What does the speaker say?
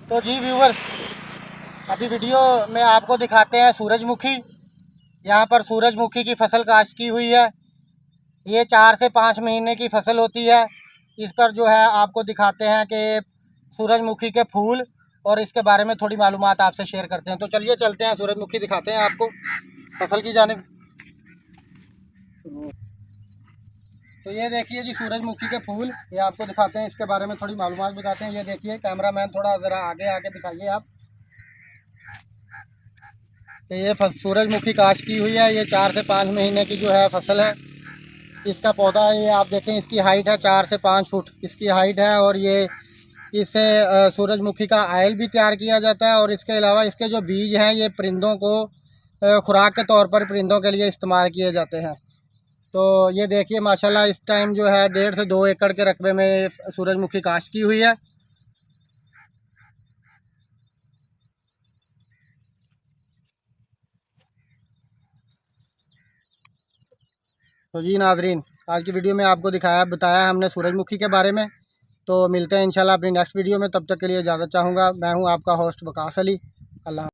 तो जी व्यूवर्स, अभी वीडियो में आपको दिखाते हैं सूरजमुखी। यहाँ पर सूरजमुखी की फसल काश्त की हुई है। ये 4 से 5 महीने की फसल होती है। इस पर जो है आपको दिखाते हैं कि सूरजमुखी के फूल और इसके बारे में थोड़ी मालूमात आपसे शेयर करते हैं। तो चलिए चलते हैं, सूरजमुखी दिखाते हैं आपको फसल की जानिब। तो ये देखिए जी सूरजमुखी के फूल, ये आपको दिखाते हैं, इसके बारे में थोड़ी मालूमात बताते हैं। ये देखिए, कैमरामैन थोड़ा ज़रा आगे आगे दिखाइए आप। तो ये सूरजमुखी काश्त की हुई है। ये 4 से 5 महीने की जो है फसल है। इसका पौधा है, ये आप देखें, इसकी हाइट है 4 से 5 फुट इसकी हाइट है। और ये इससे सूरजमुखी का ऑयल भी तैयार किया जाता है। और इसके अलावा इसके जो बीज हैं ये परिंदों को खुराक के तौर पर परिंदों के लिए इस्तेमाल किए जाते हैं। तो ये देखिए माशाल्लाह, इस टाइम जो है 1.5 से 2 एकड़ के रकबे में सूरजमुखी काश्त की हुई है। तो जी नाजरीन, आज की वीडियो में आपको बताया हमने सूरजमुखी के बारे में। तो मिलते हैं इंशाल्लाह अपनी नेक्स्ट वीडियो में। तब तक के लिए इजाज़त चाहूँगा। मैं हूँ आपका होस्ट वकास अली। अल्लाह।